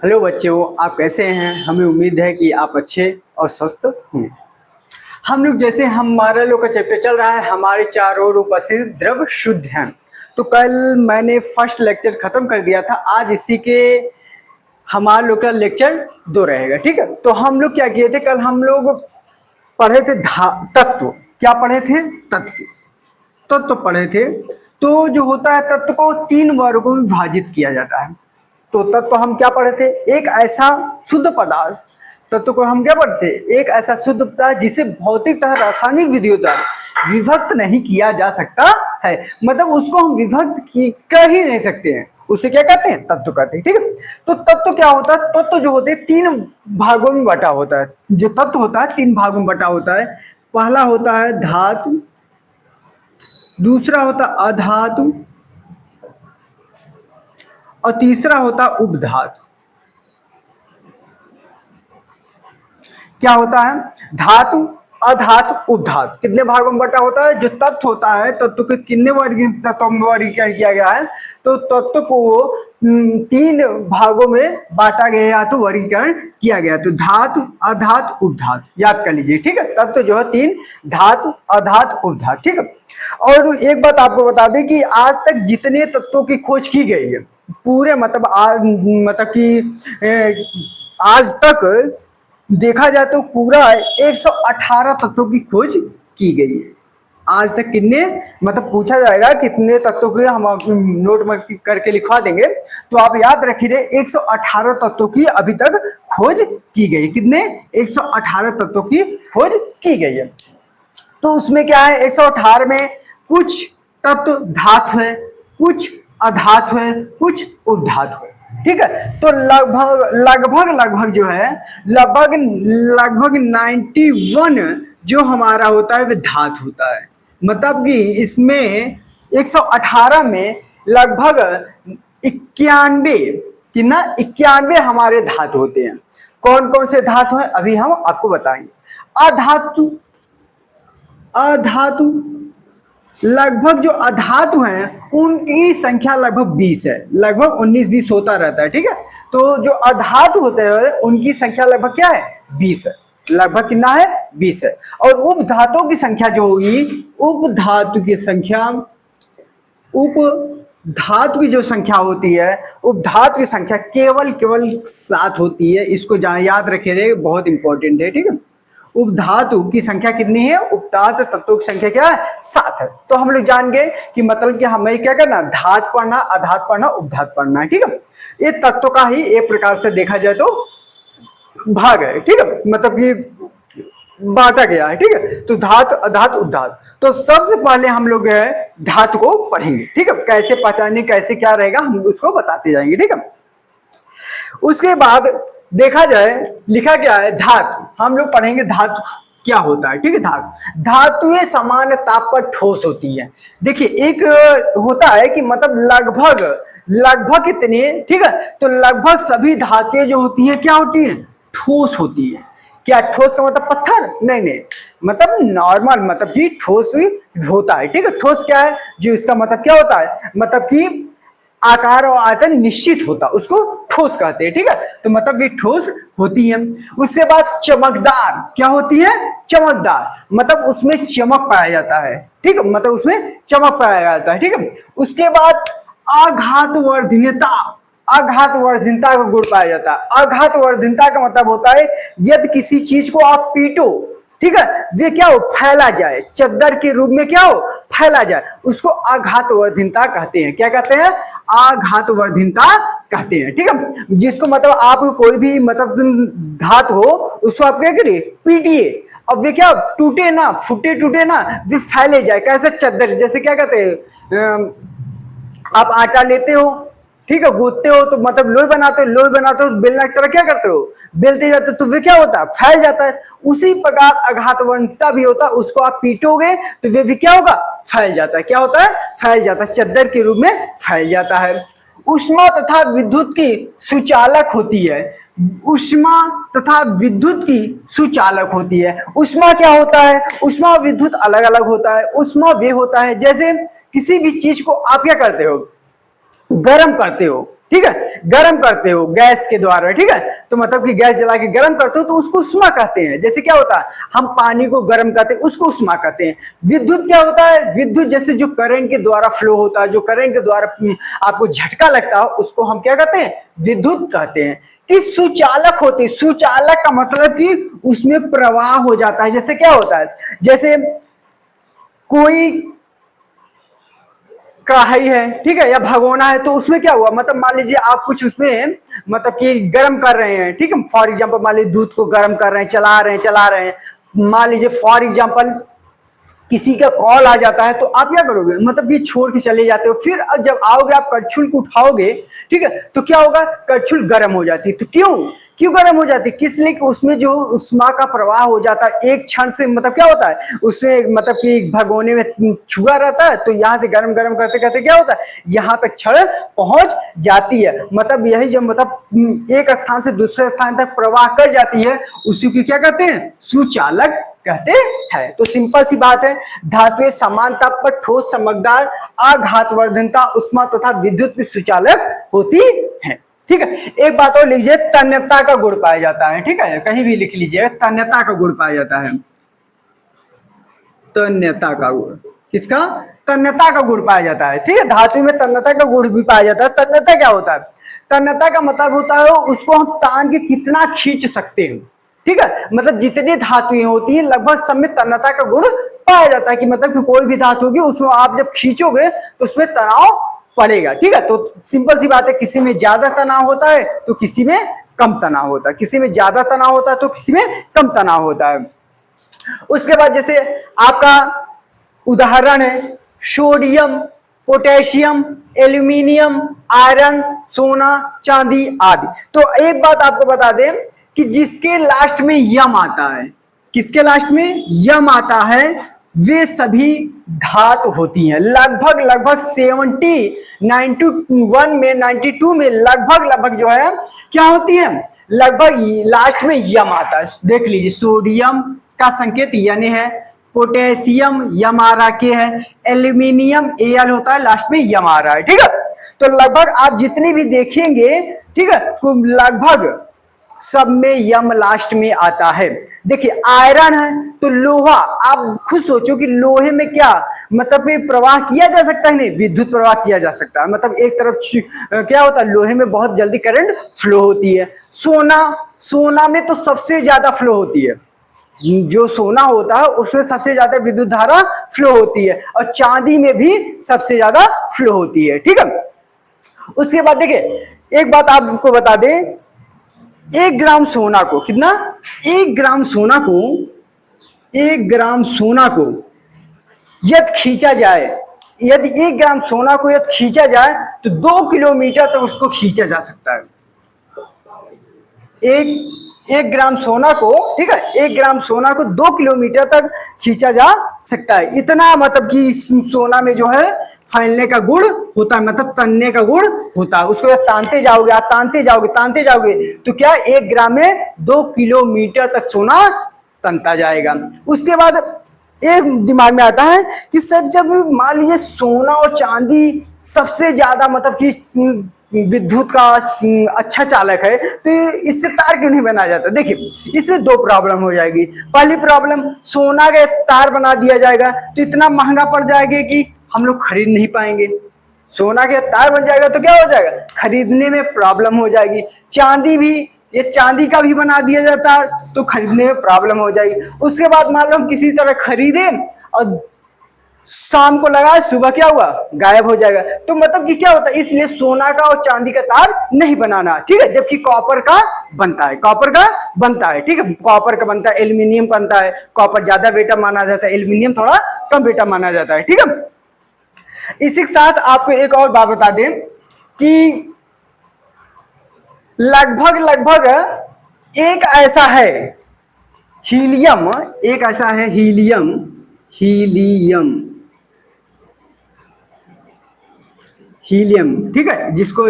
Hello बच्चों, आप कैसे हैं? हमें उम्मीद है कि आप अच्छे और स्वस्थ होंगे। हम लोग जैसे हमारा लोग का चैप्टर चल रहा है, हमारे चारों ओर उपस्थित द्रव शुद्ध हैं। तो कल मैंने फर्स्ट लेक्चर खत्म कर दिया था, आज इसी के हमारे लोग का लेक्चर 2 रहेगा। ठीक है, तो हम लोग क्या किए थे, कल हम लोग पढ़े थे तत्व। क्या पढ़े थे? तत्व पढ़े थे। तो जो होता है, तत्व को 3 वर्गों में विभाजित किया जाता है। तो तत्व हम क्या पढ़े थे? एक ऐसा शुद्ध पदार्थ। तत्व को हम क्या पढ़ते थे? एक ऐसा शुद्ध पदार्थ जिसे भौतिक तथा रासायनिक विधियों द्वारा विभक्त नहीं किया जा सकता है। मतलब उसको हम विभक्त कर ही नहीं सकते हैं, उसे क्या कहते हैं? तत्व कहते हैं। ठीक है, तो तत्व क्या होता है? तत्व जो होते हैं 3 भागों में बटा होता है। जो तत्व होता है 3 भागों में बटा होता है। पहला होता है धातु, दूसरा होता है अधातु और तीसरा होता है उपधातु। क्या होता है? धातु, अधातु, उपधातु। कितने भागों में बटा होता है? जो तत्व होता है, तत्व के कितने तत्वों में वर्गीकरण किया गया है? तो तत्व को 3 भागों में बांटा गया है, तो वर्गीकरण किया गया। तो धातु, अधातु, उपधातु याद कर लीजिए। ठीक है, तत्व जो है 3, धातु, अधातु, उपधातु। ठीक है, और एक बात आपको बता दें कि आज तक जितने तत्वों की खोज की गई है पूरे मतलब आज तक देखा जाए तो पूरा 118 तत्वों की खोज की गई है। आज तक कितने मतलब पूछा जाएगा कितने तत्वों की, हम नोट में करके लिखवा देंगे, तो आप याद रखिए 118 तत्वों की अभी तक खोज की गई। कितने? 118 तत्वों की खोज की गई है। तो उसमें क्या है, 118 में कुछ तत्व धातु है, कुछ अधातु है, कुछ उपधातु है। ठीक है, तो लगभग जो है लगभग 91 जो हमारा होता है वह धातु होता है। मतलब कि इसमें 118 में लगभग 91 कितना 91 हमारे धातु होते हैं। कौन कौन से धातु हैं अभी हम आपको बताएंगे। अधातु लगभग जो अधातु हैं उनकी संख्या लगभग 20 है, लगभग 19-20 होता रहता है। ठीक है, तो जो अधातु होते हैं उनकी संख्या लगभग क्या है? 20 है। लगभग कितना है? 20 है। और उपधातुओं की संख्या जो होगी, उपधातु की जो संख्या होती है, उपधातु की संख्या केवल 7 होती है। इसको याद रखिए, बहुत इंपॉर्टेंट है। ठीक है, उपधातु की संख्या कितनी है? उपधातु तत्वों की संख्या क्या है? 7 है। तो हम लोग जान गए कि मतलब कि हमें क्या करना, धातु पढ़ना, अधातु पढ़ना, उपधातु पढ़ना है। ठीक है, ये तत्व का ही एक प्रकार से देखा जाए तो भाग है। ठीक है, मतलब कि बांटा गया है। ठीक है, तो धातु, अधातु, उपधातु। तो सबसे पहले हम लोग धातु को पढ़ेंगे। ठीक है, कैसे पहचाने, कैसे क्या रहेगा, हम उसको बताते जाएंगे। ठीक है, उसके बाद देखा जाए लिखा गया है धातु। हम लोग पढ़ेंगे धातु क्या होता है। ठीक है, धातुएं समान ताप पर ठोस होती है। देखिए, एक होता है कि मतलब लगभग कितने, ठीक है, तो लगभग सभी धातुएं जो होती हैं क्या होती हैं? ठोस होती है। क्या ठोस का मतलब पत्थर? नहीं, मतलब नॉर्मल, मतलब कि ठोस होता है। ठीक है, ठोस क्या है? जो इसका मतलब क्या होता है, मतलब कि आकार और आयतन निश्चित होता, उसको ठोस कहते हैं। ठीक है, तो मतलब ये ठोस होती है। उसके बाद चमकदार क्या होती है? चमकदार, मतलब उसमें चमक पाया जाता है। ठीक है, मतलब उसमें चमक पाया जाता है। ठीक है, उसके बाद आघातवर्धनता का गुण पाया जाता है। आघातवर्धनता का मतलब होता है यदि किसी चीज को आप पीटो, ठीक है, ये क्या हो? फैला जाए, चद्दर के रूप में क्या हो? फैला जाए, उसको आघातवर्धनता कहते हैं। क्या कहते हैं? आघातवर्धनता कहते हैं। ठीक है, जिसको मतलब आप कोई भी मतलब धातु हो उसको आप क्या करिए? पीटिए, अब ये क्या टूटे ना, टूटे ना, ये फैले जाए। कैसे? चद्दर जैसे क्या कहते हैं, आप आटा लेते हो, ठीक है, गूंथते हो तो मतलब लोई बनाते हो, बेलना की तरह क्या करते हो? बेलते जाते हो, तो वे क्या होता है? फैल जाता है। उसी प्रकार आघातवर्धनता भी होता है, उसको आप पीटोगे तो वे भी क्या होगा? फैल जाता है। क्या होता है? फैल जाता है, चद्दर के रूप में फैल जाता है। ऊष्मा तथा विद्युत की सुचालक होती है। ऊष्मा तथा विद्युत की सुचालक होती है। ऊष्मा क्या होता है? ऊष्मा और विद्युत अलग अलग होता है। ऊष्मा वे होता है जैसे किसी भी चीज को आप क्या करते हो? गर्म करते हो, ठीक है, गर्म करते हो गैस के द्वारा, ठीक है, तो मतलब कि गैस जला के गर्म करते हो तो उसको उष्मा कहते हैं। जैसे क्या होता है, हम पानी को गर्म करते हैं उसको उष्मा कहते हैं। विद्युत क्या होता है, विद्युत जैसे जो करंट के द्वारा फ्लो होता है, जो करंट के द्वारा आपको झटका लगता है, उसको हम क्या कहते हैं, विद्युत कहते हैं। कि सुचालक होते हैं, सुचालक का मतलब कि उसमें प्रवाह हो जाता है। जैसे क्या होता है, जैसे कोई कढ़ाई है, ठीक है, या भगोना है, तो उसमें क्या हुआ, मतलब मान लीजिए आप कुछ उसमें मतलब कि गर्म कर रहे हैं, ठीक है, फॉर एग्जांपल मान लीजिए दूध को गर्म कर रहे हैं, चला रहे हैं, मान लीजिए फॉर एग्जांपल किसी का कॉल आ जाता है, तो आप क्या करोगे, मतलब ये छोड़ के चले जाते हो। फिर जब आओगे आप कड़छुल को उठाओगे, ठीक है, तो क्या होगा, कड़छुल गर्म हो जाती है। तो क्यों गर्म हो जाती है, किस लिए, कि उसमें जो उष्मा का प्रवाह हो जाता है एक क्षण से, मतलब क्या होता है उसमें, मतलब कि भगोने में छुआ रहता है, तो यहाँ से गर्म गर्म करते करते क्या होता है, यहाँ तक क्षण पहुंच जाती है। मतलब यही जब मतलब एक स्थान से दूसरे स्थान तक प्रवाह कर जाती है, उसी को क्या कहते हैं, सुचालक कहते हैं। तो सिंपल सी बात है, धातुएं समान ताप पर ठोस, चमकदार, आघातवर्धनता, उष्मा तथा विद्युत की सुचालक होती है। ठीक है, एक बात और लीजिए, तन्यता का गुण पाया जाता है। ठीक है, कहीं भी लिख लीजिए, तन्यता का गुण पाया जाता है। तन्यता का गुण, किसका, तन्यता का गुण पाया जाता है। ठीक है, धातु में तन्यता का गुण भी पाया जाता है। तन्यता क्या होता है, तन्यता का मतलब होता है उसको हम तान के कितना खींच सकते हैं। ठीक है, मतलब जितनी धातुएं होती है लगभग सब में तन्यता का गुण पाया जाता है, कि मतलब कि कोई भी धातु होगी उसमें आप जब खींचोगे तो उसमें तनाव पड़ेगा। ठीक है, तो सिंपल सी बात है, किसी में ज्यादा तनाव होता है तो किसी में कम तनाव होता है, किसी में ज्यादा तनाव होता है तो किसी में कम तनाव होता है। उसके बाद जैसे आपका उदाहरण है सोडियम, पोटेशियम, एल्यूमिनियम, आयरन, सोना, चांदी आदि। तो एक बात आपको बता दें कि जिसके लास्ट में यम आता है, किसके लास्ट में यम आता है, वे सभी धातु होती हैं। लगभग 91 में 92 में लगभग जो है क्या होती है, लगभग लास्ट में यम आता है। देख लीजिए, सोडियम का संकेत यानी है, पोटेशियम यम आ रहा के है, एल्यूमिनियम एल होता है, लास्ट में यम आ रहा है। ठीक है, तो लगभग आप जितनी भी देखेंगे, ठीक है, तो लगभग सब में यम लास्ट में आता है। देखिए आयरन है तो लोहा, आप खुद सोचो कि लोहे में क्या मतलब प्रवाह किया जा सकता है, नहीं, विद्युत प्रवाह किया जा सकता है। मतलब एक तरफ क्या होता है, लोहे में बहुत जल्दी करंट फ्लो होती है। सोना में तो सबसे ज्यादा फ्लो होती है, जो सोना होता है उसमें सबसे ज्यादा विद्युत धारा फ्लो होती है, और चांदी में भी सबसे ज्यादा फ्लो होती है। ठीक है, उसके बाद देखिए एक बात आपको बता दें, 1 ग्राम सोना को कितना, 1 ग्राम सोना को, 1 ग्राम सोना को यदि खींचा जाए, यदि 1 ग्राम सोना को यदि खींचा जाए तो 2 किलोमीटर तक उसको खींचा जा सकता है। एक ग्राम सोना को, ठीक है, 1 ग्राम सोना को 2 किलोमीटर तक खींचा जा सकता है। इतना मतलब कि सोना में जो है फैलने का गुण होता है, मतलब तनने का गुण होता है। उसको तानते जाओगे, आप तानते जाओगे तो क्या 1 ग्राम में 2 किलोमीटर तक सोना तनता जाएगा। उसके बाद एक दिमाग में आता है कि सर जब मान लीजिए सोना और चांदी सबसे ज्यादा मतलब कि विद्युत का अच्छा चालक है, तो इससे तार क्यों नहीं बनाया जाता। देखिए इसमें 2 प्रॉब्लम हो जाएगी। पहली प्रॉब्लम, सोना का तार बना दिया जाएगा तो इतना महंगा पड़ जाएगा कि हम लोग खरीद नहीं पाएंगे। सोना के तार बन जाएगा तो क्या हो जाएगा, खरीदने में प्रॉब्लम हो जाएगी। चांदी भी, ये चांदी का भी बना दिया जाता है तो खरीदने में प्रॉब्लम हो जाएगी। उसके बाद मान लो हम किसी तरह खरीदे और शाम को लगाए, सुबह क्या हुआ, गायब हो जाएगा। तो मतलब कि क्या होता है, इसलिए सोना का और चांदी का तार नहीं बनाना। ठीक है, जबकि कॉपर का बनता है, कॉपर का बनता है। ठीक है, कॉपर का बनता है, एल्यूमिनियम बनता है। कॉपर ज्यादा बेटा माना जाता है, एल्यूमिनियम थोड़ा कम बेटा माना जाता है। ठीक है, इसी के साथ आपको एक और बात बता दें कि लगभग एक ऐसा है हीलियम, एक ऐसा है हीलियम ठीक है, जिसको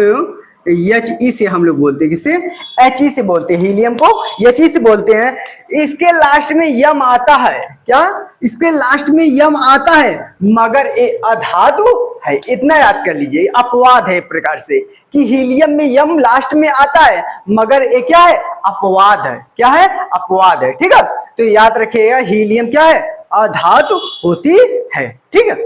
He से हम लोग बोलते हैं, किससे, He से बोलते हैं, हीलियम को He से बोलते हैं। इसके लास्ट में यम आता है, क्या, इसके लास्ट में यम आता है, मगर ये अधातु है, इतना याद कर लीजिए। अपवाद है एक प्रकार से कि हीलियम में यम लास्ट में आता है, मगर ये क्या है, अपवाद है। क्या है, अपवाद है। ठीक है, तो याद रखिएगा हीलियम क्या है, अधातु होती है। ठीक है,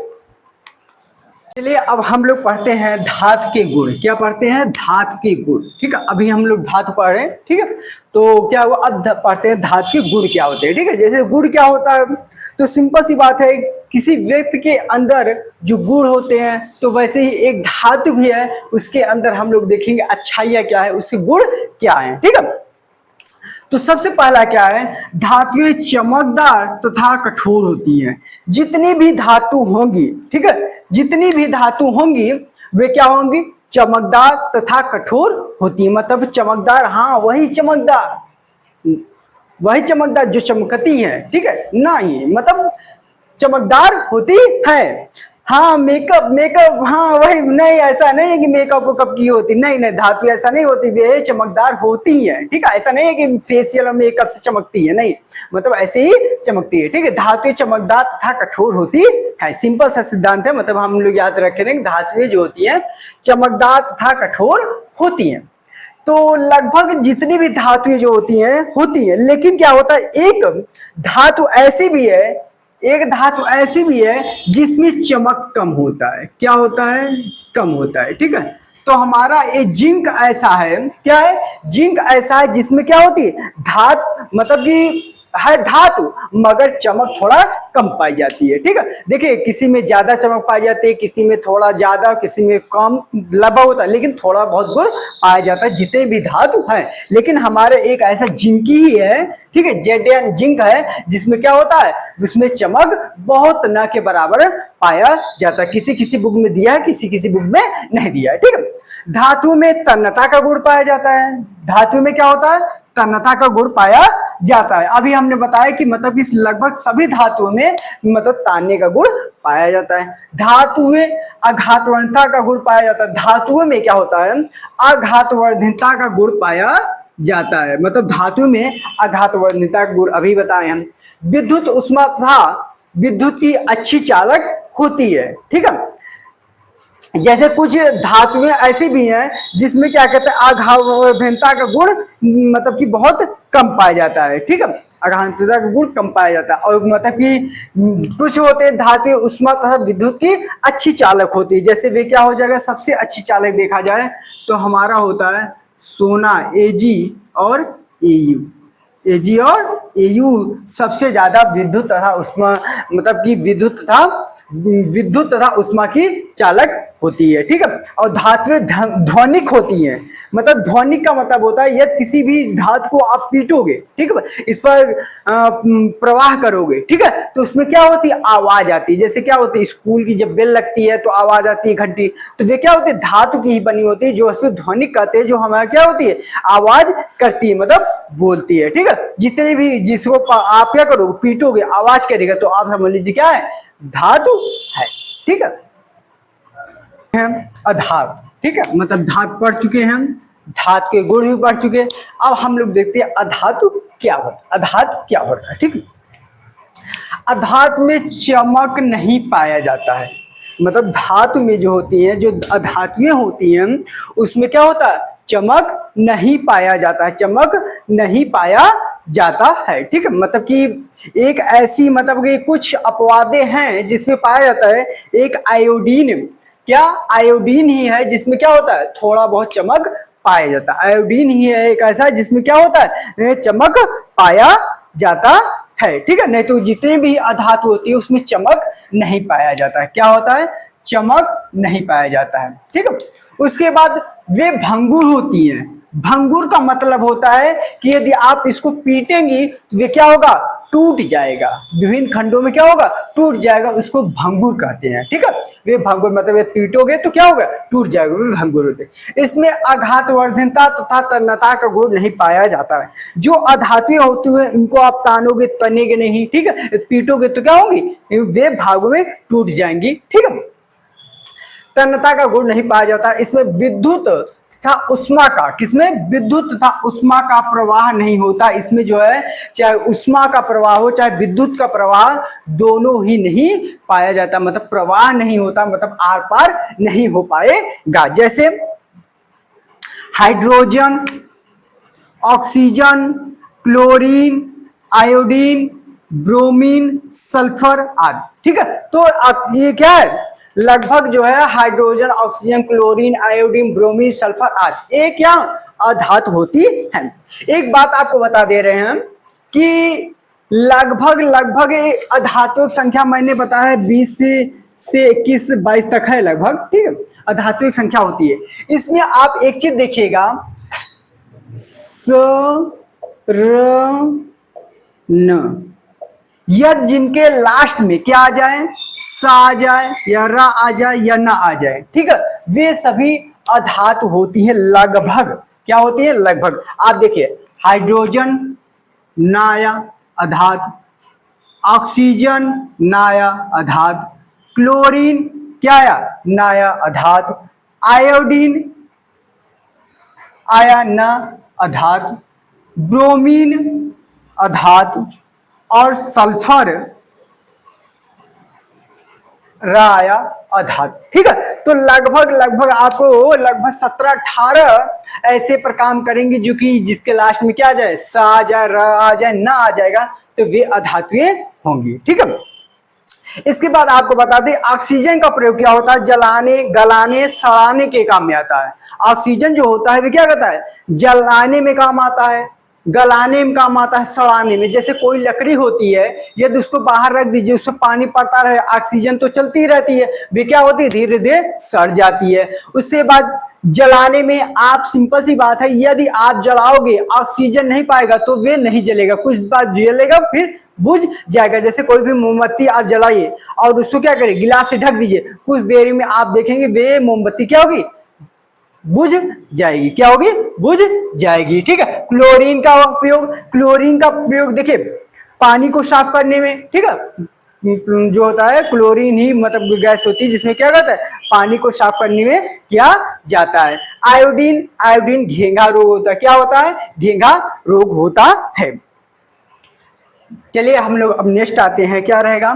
चलिए अब हम लोग पढ़ते हैं धातु के गुण। क्या पढ़ते हैं, धातु के गुण। ठीक है, अभी हम लोग धातु पढ़ रहे हैं। ठीक है, तो क्या हुआ, अब पढ़ते हैं धातु के गुण क्या होते हैं। ठीक है, जैसे गुण क्या होता है, तो सिंपल सी बात है, किसी व्यक्ति के अंदर जो गुण होते हैं, तो वैसे ही एक धातु भी है, उसके अंदर हम लोग देखेंगे अच्छाइयाँ क्या है, उसके गुण क्या है। ठीक है, तो सबसे पहला क्या है, धातुएं चमकदार तथा कठोर होती हैं। जितनी भी धातु होंगी, ठीक है, जितनी भी धातु होंगी वे क्या होंगी, चमकदार तथा कठोर होती है। मतलब चमकदार, हाँ वही चमकदार, वही चमकदार जो चमकती है। ठीक है, ना ही मतलब चमकदार होती है। हाँ मेकअप मेकअप, हाँ वही, नहीं ऐसा नहीं है कि मेकअप को कब की होती, नहीं नहीं, धातु ऐसा नहीं होती, वे चमकदार होती है। ठीक है, ऐसा नहीं है कि फेशियल और मेकअप से चमकती है, नहीं, मतलब ऐसे ही चमकती है। ठीक है, धातुएं चमकदार तथा कठोर होती है, सिंपल सा सिद्धांत है। मतलब हम लोग याद रखेंगे धातुएं जो होती है चमकदार तथा कठोर होती है। तो लगभग जितनी भी धातुएं जो होती हैं, लेकिन क्या होता है, एक धातु ऐसी भी है, एक धातु ऐसी भी है जिसमें चमक कम होता है। क्या होता है, कम होता है। ठीक है, तो हमारा ये जिंक ऐसा है, क्या है, जिंक ऐसा है जिसमें क्या होती है, मतलब कि है धातु, मगर चमक थोड़ा कम पाई जाती है। ठीक है, देखिए किसी में ज्यादा चमक पाई जाती है, किसी में थोड़ा ज्यादा, किसी में कम, लगभग होता है, लेकिन थोड़ा बहुत गुण पाया जाता है जितने भी धातु है। लेकिन हमारे एक ऐसा जिंक ही है, ठीक है, जेड जिंक है, जिसमें क्या होता है, उसमें चमक बहुत न के बराबर पाया जाता है। किसी किसी बुक में दिया है, किसी किसी बुक में नहीं दिया है। ठीक है, धातु में तन्यता का गुण पाया जाता है। धातु में क्या होता है, तन्यता का गुण पाया जाता है। अभी हमने बताया कि मतलब कि लगभग सभी धातुओं में मतलब तानने का गुण पाया जाता है। धातुएं आघातवर्णता का गुण पाया जाता है। धातुओं में क्या होता है, आघातवर्धनता का गुण पाया जाता है। मतलब धातु में आघातवर्धनता का गुण अभी बताए हम। विद्युत ऊष्मा तथा विद्युत की अच्छी चालक होती है। ठीक है, जैसे कुछ धातुएं ऐसी भी हैं जिसमें क्या कहते हैं, आघातवर्धनता का गुण मतलब कि बहुत कम पाया जाता है। ठीक है, आघातवर्धनता का गुण कम पाया जाता है। और मतलब कि कुछ होते हैं धातु ऊष्मा तथा विद्युत की अच्छी चालक होती है। जैसे वे क्या हो जाएगा, सबसे अच्छी चालक देखा जाए तो हमारा होता है सोना, एजी और एयू। एजी और एयू सबसे ज्यादा विद्युत तथा ऊष्मा, मतलब कि विद्युत तथा ऊष्मा की चालक होती है। ठीक है, और धातुएं ध्वनिक होती हैं। मतलब ध्वनिक का मतलब होता है यदि किसी भी धातु को आप पीटोगे, ठीक है, इस पर प्रवाह करोगे, ठीक है, तो उसमें क्या होती है, आवाज आती है। जैसे क्या होती है, स्कूल की जब बेल लगती है तो आवाज आती है, घंटी, तो वे क्या होती है, धातु की ही बनी होती है, जो उसको ध्वनिक कहते हैं, जो हमारा क्या होती है, आवाज करती है, मतलब बोलती है। ठीक है, जितने भी जिसको आप क्या करोगे, पीटोगे, आवाज करेगा, तो आप समझ लीजिए क्या है, धातु है। ठीक है, अधातु। ठीक है, मतलब धातु पढ़ चुके हैं, धातु के गुण भी पढ़ चुके हैं। अब हम लोग देखते हैं अधातु क्या होता है। अधातु क्या होता है, ठीक है, अधातु में चमक नहीं पाया जाता है। मतलब धातु में जो होती है, जो अधातुएं होती हैं, उसमें क्या होता है, चमक नहीं पाया जाता है, चमक नहीं पाया जाता है। ठीक है, मतलब कि एक ऐसी, मतलब कि कुछ अपवादें हैं जिसमें पाया जाता है। एक आयोडीन, क्या आयोडीन ही है जिसमें क्या होता है, थोड़ा बहुत चमक पाया जाता है। आयोडीन ही है एक ऐसा जिसमें क्या होता है, चमक पाया जाता है। ठीक है, नहीं तो जितने भी अधातु होती है उसमें चमक नहीं पाया जाता है। क्या होता है, चमक नहीं पाया जाता है। ठीक है, उसके बाद वे भंगुर होती हैं। भंगुर का मतलब होता है कि यदि आप इसको पीटेंगी तो वे क्या होगा, टूट जाएगा, विभिन्न खंडों में क्या होगा, टूट जाएगा, उसको भंगुर कहते हैं। ठीक है, वे भंगुर मतलब ये पीटोगे तो क्या होगा, टूट जाएगा, वे भंगुर होते हैं। इसमें आघातवर्धनता तथा तन्यता का गुण नहीं पाया जाता है। जो अधातुएं होती हैं इनको आप तानोगे, तनेगे नहीं, ठीक है, पीटोगे तो क्या होंगी, वे भागों में टूट जाएंगी। ठीक है, तन्यता का गुण नहीं पाया जाता। इसमें विद्युत तथा उष्मा का, किसमें, विद्युत तथा उष्मा का प्रवाह नहीं होता। इसमें जो है चाहे उष्मा का प्रवाह हो चाहे विद्युत का प्रवाह, दोनों ही नहीं पाया जाता, मतलब प्रवाह नहीं होता, मतलब आर पार नहीं हो पाएगा। जैसे hydrogen, oxygen, chlorine, iodine, bromine, sulphur आदि। ठीक है, तो ये क्या है, लगभग जो है hydrogen, oxygen, chlorine, iodine, bromine, sulphur आदि ये क्या अधातु होती है। एक बात आपको बता दे रहे हैं कि लगभग लगभग अधातुओं की संख्या मैंने बताया 20 से 21 22 तक है लगभग। ठीक है, अधातुओं की संख्या होती है। इसमें आप एक चीज देखिएगा, स र न, यदि जिनके लास्ट में क्या आ जाए, सा आ जाए या रा आ जाए या ना आ जाए, ठीक है, वे सभी अधातु होती है लगभग। क्या होती है, लगभग। आप देखिए हाइड्रोजन नाया अधातु, ऑक्सीजन नाया अधातु, क्लोरीन क्या आया, नाया अधातु, आयोडीन आया न अधातु, ब्रोमीन अधातु और सल्फर राया अधातु। ठीक है, तो लगभग लगभग आपको लगभग 17-18 ऐसे पर काम करेंगे जो कि जिसके लास्ट में क्या आ जाए, सा आ जाए, र आ जाए, ना आ जाएगा, तो वे अधातुएं होंगी। ठीक है, इसके बाद आपको बता दें ऑक्सीजन का प्रयोग क्या होता है, जलाने, गलाने, सड़ाने के काम में आता है। ऑक्सीजन जो होता है वो क्या करता है, जलाने में काम आता है, गलाने में काम आता है, सड़ाने में। जैसे कोई लकड़ी होती है, यदि उसको बाहर रख दीजिए, उसमें पानी पड़ता रहे, ऑक्सीजन तो चलती रहती है, वे क्या होती है, धीरे धीरे सड़ जाती है। उसके बाद जलाने में आप, सिंपल सी बात है, यदि आप जलाओगे ऑक्सीजन नहीं पाएगा तो वे नहीं जलेगा, कुछ बार जलेगा फिर बुझ जाएगा। जैसे कोई भी मोमबत्ती आप जलाइए और उसको क्या करें, गिलास से ढक दीजिए, कुछ देर में आप देखेंगे वे मोमबत्ती क्या होगी, बुझ जाएगी। क्या होगी, बुझ जाएगी। ठीक है, क्लोरीन का उपयोग, क्लोरीन का प्रयोग देखिए पानी को साफ करने में, ठीक है, जो होता है क्लोरीन ही मतलब गैस होती है जिसमें क्या करता है, पानी को साफ करने में किया जाता है। आयोडीन, आयोडीन घेंघा रोग होता है। क्या होता है, घेंघा रोग होता है। चलिए हम लोग अब नेक्स्ट आते हैं, क्या रहेगा,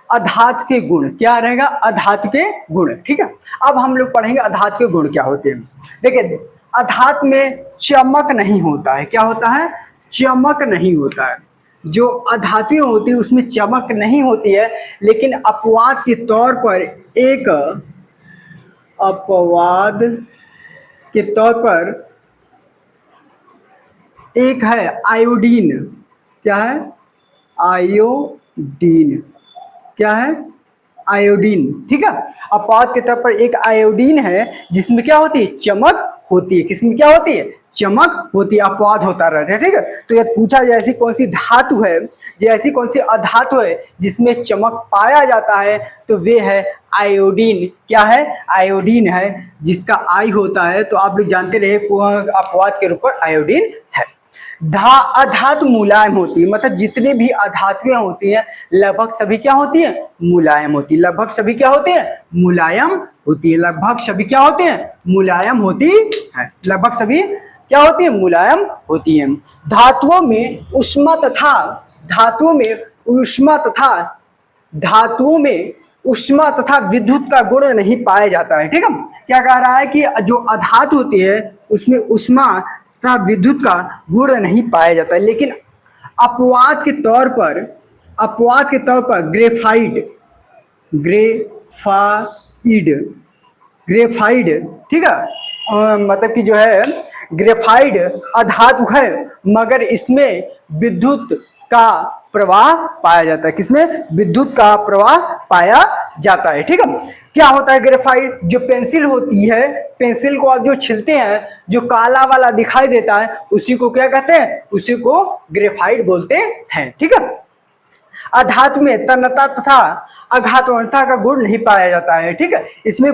अधातु के गुण। क्या रहेगा, अधातु के गुण। ठीक है, अब हम लोग पढ़ेंगे अधातु के गुण क्या होते हैं। देखिए अधातु में चमक नहीं होता है। क्या होता है, चमक नहीं होता है। जो अधातुएं होती है उसमें चमक नहीं होती है, लेकिन अपवाद के तौर पर एक, अपवाद के तौर पर एक है आयोडीन। क्या है, आयोडीन। क्या है, आयोडीन। ठीक है, अपवाद के तौर पर एक आयोडीन है जिसमें क्या होती है, चमक होती है। किसमें क्या होती है, चमक होती है, अपवाद होता रहता है। ठीक है, तो यदि पूछा जाए ऐसी कौन सी धातु है, ऐसी कौन सी अधातु है जिसमें चमक पाया जाता है, तो वे है आयोडीन। क्या है, आयोडीन है, जिसका आई होता है, तो आप लोग जानते रहे अपवाद के रूप पर आयोडीन है। अधातु मुलायम होती है, मतलब जितने भी अधातुएं होती हैं लगभग सभी क्या होती है, मुलायम होती है। लगभग सभी क्या होते हैं, मुलायम होती है। लगभग सभी क्या होते हैं, मुलायम होती है। लगभग सभी क्या होती है, मुलायम होती है। धातुओं में ऊष्मा तथा, धातुओं में ऊष्मा तथा, धातुओं में ऊष्मा तथा विद्युत का गुण नहीं पाया जाता है। ठीक है, क्या कह रहा है कि जो अधातु होती है उसमें ऊष्मा तथा विद्युत का गुण नहीं पाया जाता है, लेकिन अपवाद के तौर पर, अपवाद के तौर पर ग्रेफाइड, ग्रेफाइड, ग्रेफाइड, ठीक है, मतलब कि जो है ग्रेफाइड अधातु है, मगर इसमें विद्युत का प्रवाह पाया जाता है। किसमें, विद्युत का प्रवाह पाया जाता है। ठीक है, क्या होता है ग्रेफाइट, जो पेंसिल होती है, पेंसिल को आप जो छिलते हैं जो काला वाला दिखाई देता है उसी को क्या कहते हैं, उसी को ग्रेफाइट बोलते हैं। ठीक है, अधातु में तन्यता तथा अघातवर्णता का गुण नहीं पाया जाता है। ठीक है, इसमें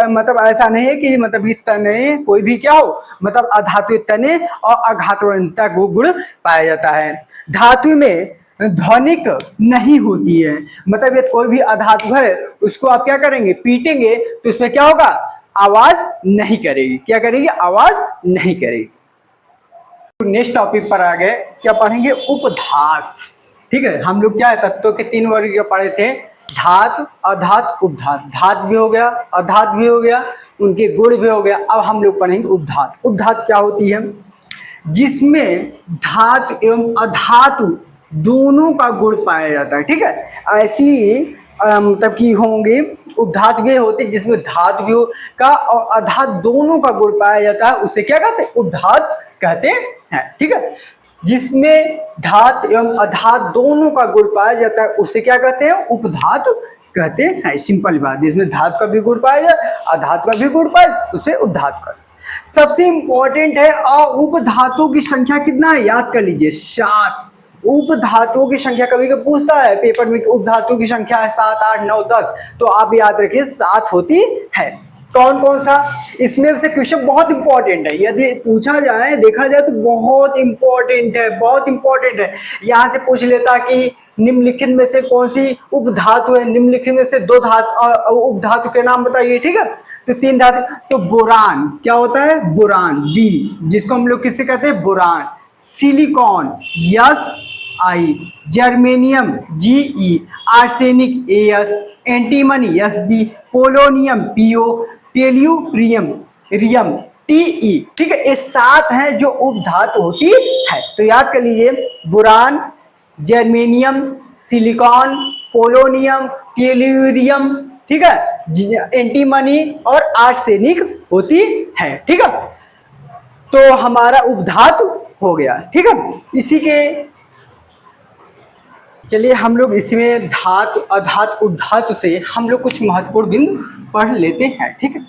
मतलब ऐसा नहीं है कि मतलब तने कोई भी क्या हो, मतलब अधातु तने और अघातवर्णता को गुण पाया जाता है। धातु में ध्वनिक नहीं होती है, मतलब ये कोई भी अधातु है उसको आप क्या करेंगे, पीटेंगे तो उसमें क्या होगा, आवाज नहीं करेगी। क्या करेगी? आवाज नहीं करेगी। नेक्स्ट टॉपिक पर आ गए, क्या पढ़ेंगे? उपधात। ठीक है, हम लोग क्या है तत्वों के 3 वर्ग पढ़े थे, धात, अधात, उपधात। धात भी हो गया, अधात भी हो गया, उनके गुण भी हो गया। अब हम लोग पढ़ेंगे उपधात। उपधात क्या होती है? जिसमें धातु एवं अधातु दोनों का गुण पाया जाता है। ठीक है, ऐसी मतलब की होंगे उपधात वे होते जिसमें धातु भी का और अधात दोनों का गुण पाया जाता है, उसे क्या कहते हैं? उपधात कहते हैं। ठीक है, जिसमें धात एवं अधात दोनों का गुण पाया जाता है उसे क्या कहते हैं? उपधात कहते हैं। सिंपल बात, जिसमें धात का भी गुण पाया जाए, अधात का भी गुण पाया, उसे उपधात कहते हैं। सबसे इंपॉर्टेंट है उपधातुओं की संख्या कितना है? याद कर लीजिए, 7। उपधातुओं की संख्या कभी कभी पूछता है पेपर में, उपधातुओं की संख्या है 7, 8, 9, 10, तो आप याद रखिए 7 होती है। कौन कौन सा? इसमें से क्वेश्चन बहुत इंपॉर्टेंट है, यदि पूछा जाए, देखा जाए तो बहुत इंपॉर्टेंट है, बहुत इंपॉर्टेंट है। यहां से पूछ लेता कि निम्नलिखित में से कौन सी उपधातु है, निम्नलिखित में से 2 उपधातु के नाम बताइए। ठीक है, तो 3 धातु, तो बोरान क्या होता है? बोरान, बी, जिसको हम लोग किससे कहते हैं? Boron. Silicon, S, I, germanium, GE, arsenic, AS, antimony, SB, polonium, PO, tellurium, रियम, टीई। ठीक है, ये 7 हैं जो उपधातु होती है। तो याद कर लीजिए, boron, germanium, silicon, polonium, tellurium, ठीक है, एंटीमनी और आर्सेनिक होती है। ठीक है, तो हमारा उपधातु हो गया। ठीक है, इसी के चलिए हम लोग इसमें धातु, अधातु, उपधातु से हम लोग कुछ महत्वपूर्ण बिंदु पढ़ लेते हैं। ठीक है,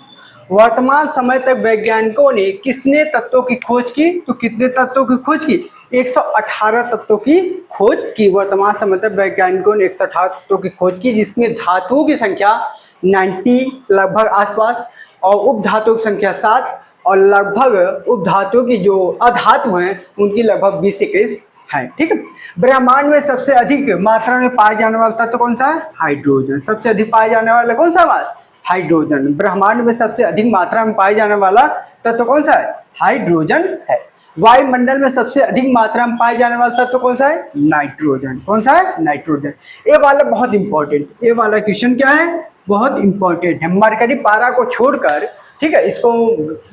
वर्तमान समय तक वैज्ञानिकों ने कितने तत्वों की खोज की? तो कितने तत्वों की खोज की? 118 तत्वों की खोज की। वर्तमान समय तक वैज्ञानिकों ने 118 तत्वों की खोज की, जिसमें धातुओं की संख्या 90 लगभग आसपास, और उपधातुओं की संख्या 7, और लगभग उपधातुओं की जो अधातु हैं उनकी लगभग 20-21 है। ठीक है, ब्रह्मांड में सबसे अधिक मात्रा में पाए जाने वाला तत्व कौन सा है? हाइड्रोजन। सबसे अधिक पाए जाने वाला कौन सा है? हाइड्रोजन। ब्रह्मांड में सबसे अधिक मात्रा में पाए जाने वाला तत्व कौन सा है? हाइड्रोजन है। वायुमंडल में सबसे अधिक मात्रा में पाए जाने वाला तत्व कौन सा है? नाइट्रोजन। कौन सा है? नाइट्रोजन। ये वाला बहुत इंपॉर्टेंट, ये वाला क्वेश्चन क्या है? बहुत इंपॉर्टेंट है। मरकरी पारा को छोड़कर, ठीक है, इसको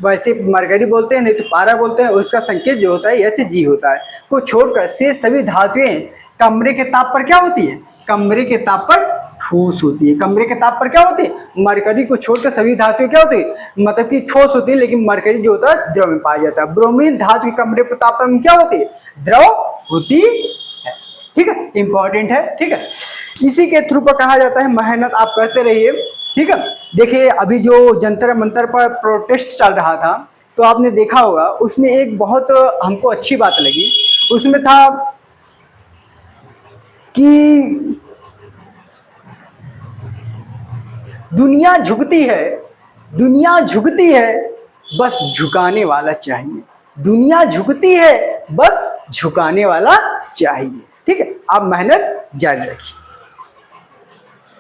वैसे मरकरी बोलते हैं, नहीं तो पारा बोलते हैं, उसका संकेत जो होता है Hg होता है, को छोड़कर से सभी धातुएं कमरे के ताप पर क्या होती है? कमरे के ताप पर ठोस होती है। कमरे के ताप पर क्या होती है? मरकरी को छोड़कर सभी धातुएं क्या होती है? मतलब कि ठोस होती है, लेकिन मरकरी जो होता है द्रव में पाया जाता है। ब्रोमीन धातु के कमरे के ताप पर क्या होती है? द्रव होती है। ठीक है, इंपॉर्टेंट है। ठीक है, इसी के थ्रू पर कहा जाता है मेहनत आप करते रहिए। ठीक है, देखिए अभी जो जंतर मंतर पर प्रोटेस्ट चल रहा था, तो आपने देखा होगा, उसमें एक बहुत हमको अच्छी बात लगी। उसमें था कि दुनिया झुकती है, दुनिया झुकती है, बस झुकाने वाला चाहिए। दुनिया झुकती है, बस झुकाने वाला चाहिए। ठीक है, आप मेहनत जारी रखिए।